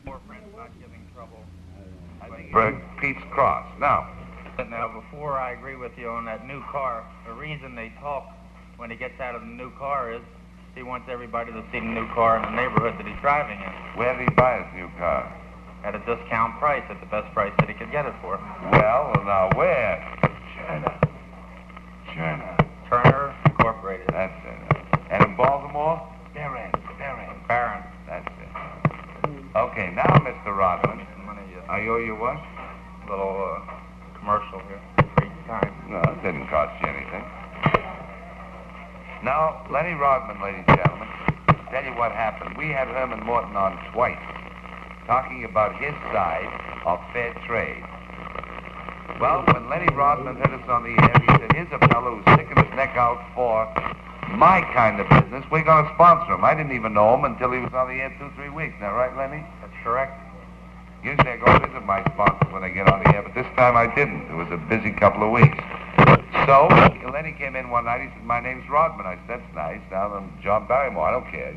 More friends not giving trouble. For Pete's Cross. Now, Before I agree with you on that new car, the reason they talk when he gets out of the new car is he wants everybody to see the new car in the neighborhood that he's driving in. where did he buy his new car? At a discount price, at the best price that he could get it for. Well, now where? China. Turner Incorporated. That's it. And in Baltimore? Barron. That's it. Okay, now, Mr. Rodman, I owe you what? Little commercial here. Free time. No, it didn't cost you anything. Now, Lenny Rodman, ladies and gentlemen, tell you what happened. We had Herman Morton on twice, talking about his side of fair trade. Well, when Lenny Rodman heard us on the air, he said, here's a fellow who's sticking his neck out for my kind of business. We're going to sponsor him. I didn't even know him until he was on the air 2-3 weeks. Now, right, Lenny? That's correct. Usually I go visit my sponsors when I get on the air, but this time I didn't. It was a busy couple of weeks. So, Lenny came in one night. He said, my name's Rodman. I said, that's nice. Now I'm John Barrymore. I don't care.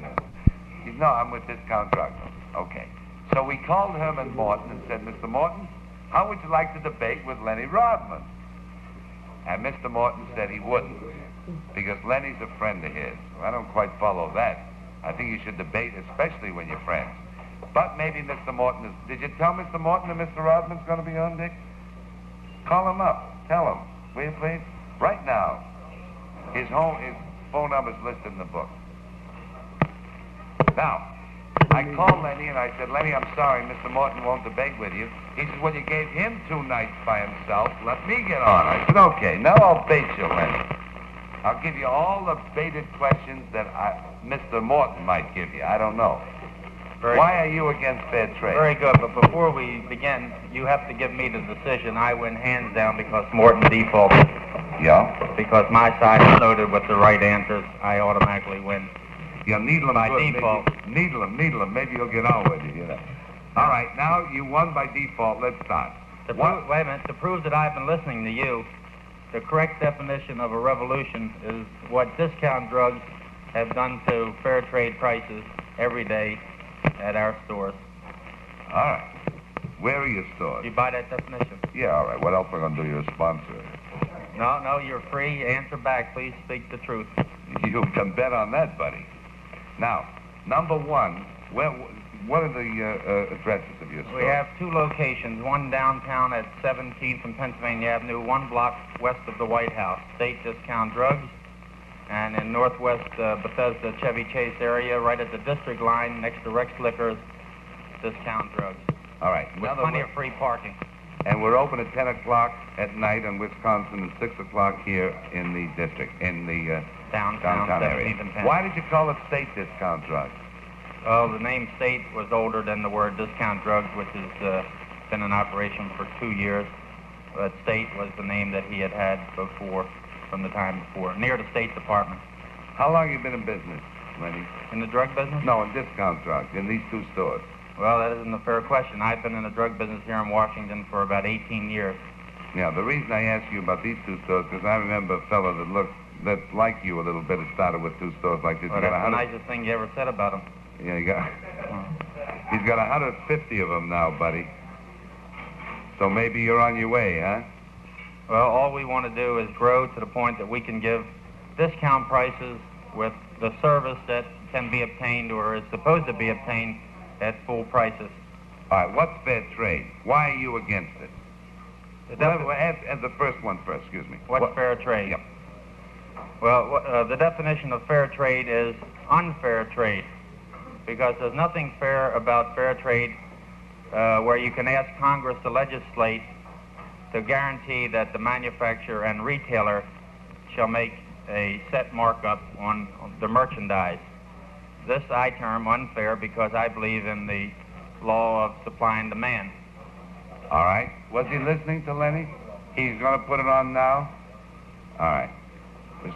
He said, no, I'm with Discount Drug. Okay. So we called Herman Morton and said, Mr. Morton, how would you like to debate with Lenny Rodman? And Mr. Morton said he wouldn't, because Lenny's a friend of his. Well, I don't quite follow that. I think you should debate, especially when you're friends. But maybe Mr. Morton is... Did you tell Mr. Morton that Mr. Rodman's going to be on, Dick? Call him up. Tell him. Will you, please? Right now. His phone number's listed in the book. Now, I called Lenny and I said, Lenny, I'm sorry, Mr. Morton won't debate with you. He says, well, you gave him 2 nights by himself. Let me get on. I said, okay, now I'll bait you, Lenny. I'll give you all the baited questions that Mr. Morton might give you. I don't know. Why are you against fair trade? Very good, but before we begin, you have to give me the decision. I win hands down because Morton defaulted. Yeah? Because my side is loaded with the right answers, I automatically win. Yeah, needle him by good. default. Needle him. Maybe he'll get on with you, All right, now you won by default. Let's start. Wait a minute. To prove that I've been listening to you, the correct definition of a revolution is what discount drugs have done to fair trade prices every day at our stores. All right. Where are your stores? You buy that definition? Yeah, all right. What else am I going to do? You're a sponsor. No, you're free. Answer back. Please speak the truth. You can bet on that, buddy. Now, number one, what are the addresses of your stores? We have 2 locations, one downtown at 17th and Pennsylvania Avenue, 1 block west of the White House, State Discount Drugs, and in northwest Bethesda, Chevy Chase area, right at the district line next to Rex Liquors, Discount Drugs. All right. With plenty of free parking. And we're open at 10 o'clock at night in Wisconsin and 6 o'clock here in the district, in the downtown area. Why did you call it State Discount Drugs? Well, the name State was older than the word Discount Drugs, which has been in operation for 2 years. But State was the name that he had before, from the time before, near the State Department. How long have you been in business, Lenny? In the drug business? No, in Discount Drugs, in these 2 stores. Well, that isn't a fair question. I've been in the drug business here in Washington for about 18 years. Yeah, the reason I asked you about these 2 stores, because I remember a fellow that's like you a little bit, that started with 2 stores like this. Well, that's the nicest thing you ever said about him. Yeah, he's got 150 of them now, buddy. So maybe you're on your way, huh? Well, all we want to do is grow to the point that we can give discount prices with the service that can be obtained or is supposed to be obtained at full prices. All right, what's fair trade? Why are you against it? Ask the first one first, excuse me. What's fair trade? Yep. Well, the definition of fair trade is unfair trade, because there's nothing fair about fair trade where you can ask Congress to legislate to guarantee that the manufacturer and retailer shall make a set markup on the merchandise. This I term unfair because I believe in the law of supply and demand. All right. Was he listening to Lenny? He's going to put it on now? All right.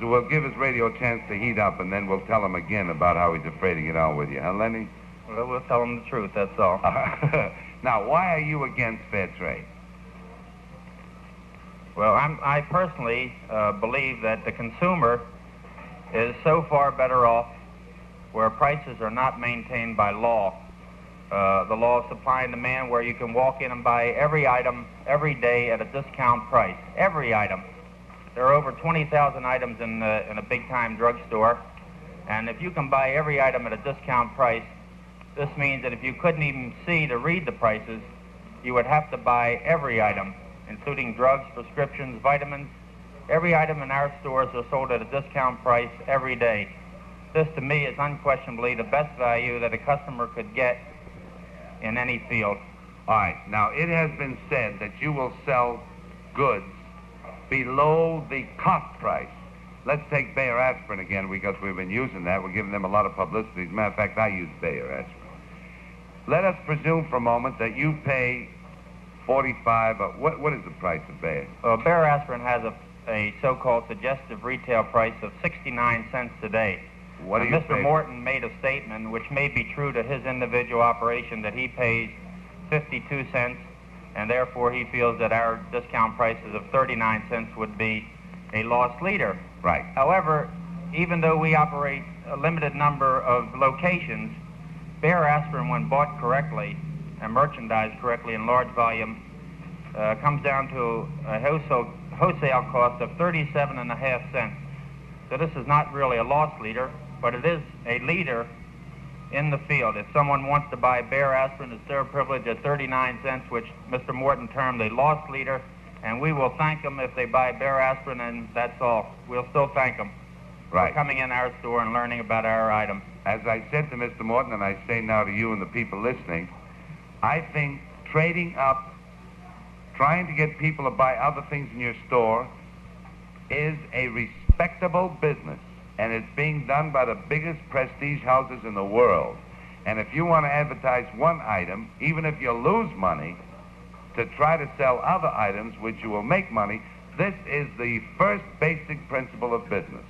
So we'll give his radio a chance to heat up, and then we'll tell him again about how he's afraid to get on with you. Huh, Lenny? Well, we'll tell him the truth, that's all. Now, why are you against fair trade? Well, I personally believe that the consumer is so far better off where prices are not maintained by law the law of supply and demand, where you can walk in and buy every item every day at a discount price. Every item. There are over 20,000 items in a big-time drugstore, and if you can buy every item at a discount price, this means that if you couldn't even see to read the prices, you would have to buy every item, including drugs, prescriptions, vitamins. Every item in our stores are sold at a discount price every day. This, to me, is unquestionably the best value that a customer could get in any field. All right. Now, it has been said that you will sell goods below the cost price. Let's take Bayer aspirin again, because we've been using that. We're giving them a lot of publicity. As a matter of fact, I use Bayer aspirin. Let us presume for a moment that you pay 45. What is the price of Bayer? Well, Bayer aspirin has a so-called suggestive retail price of 69 cents today. What do you Mr. pay? Morton made a statement, which may be true to his individual operation, that he pays 52 cents, and therefore he feels that our discount prices of 39 cents would be a loss leader. Right. However, even though we operate a limited number of locations, Bayer aspirin, when bought correctly and merchandised correctly in large volume, comes down to a wholesale cost of 37.5 cents. So this is not really a loss leader, but it is a leader in the field. If someone wants to buy Bayer aspirin, it's their privilege at 39 cents, which Mr. Morton termed a loss leader, and we will thank them if they buy Bayer aspirin, and that's all. We'll still thank them for coming in our store and learning about our item. As I said to Mr. Morton, and I say now to you and the people listening, I think trading up, trying to get people to buy other things in your store is a respectable business, and it's being done by the biggest prestige houses in the world. And if you want to advertise one item, even if you lose money, to try to sell other items which you will make money, this is the first basic principle of business.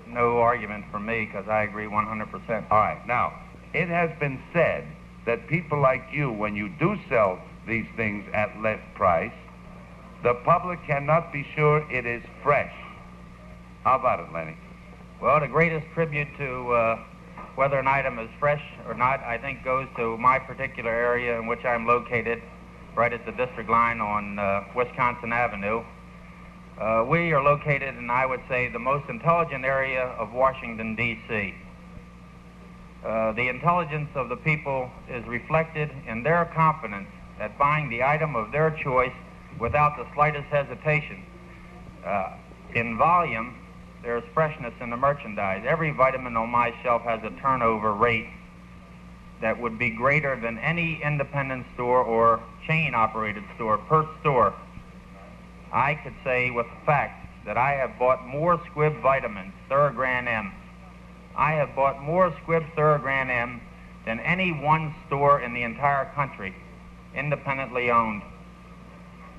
No argument for me, because I agree 100%. All right. Now, it has been said that people like you, when you do sell these things at less price, the public cannot be sure it is fresh. How about it, Lenny? Well, the greatest tribute to whether an item is fresh or not, I think, goes to my particular area in which I'm located, right at the district line on Wisconsin Avenue. We are located in, I would say, the most intelligent area of Washington, D.C. The intelligence of the people is reflected in their confidence at buying the item of their choice without the slightest hesitation. In volume, there's freshness in the merchandise. Every vitamin on my shelf has a turnover rate that would be greater than any independent store or chain-operated store per store. I could say with fact that I have bought more Squibb vitamins, Thorogran M. I have bought more Squibb Thorogran M than any one store in the entire country, independently owned.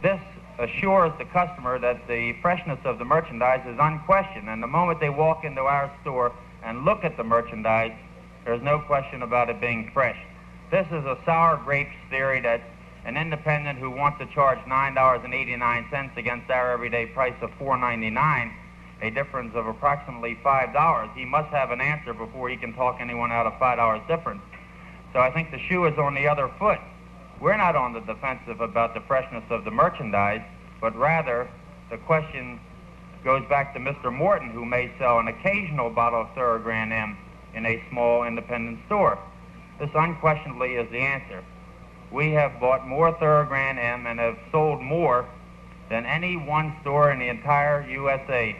This assures the customer that the freshness of the merchandise is unquestioned, and the moment they walk into our store and look at the merchandise, there's no question about it being fresh. This is a sour grapes theory that an independent who wants to charge $9.89 against our everyday price of $4.99, a difference of approximately $5, he must have an answer before he can talk anyone out of $5 difference. So I think the shoe is on the other foot. We're not on the defensive about the freshness of the merchandise, but rather the question goes back to Mr. Morton, who may sell an occasional bottle of Thorogran M in a small independent store. This unquestionably is the answer. We have bought more Thorogran M and have sold more than any one store in the entire USA.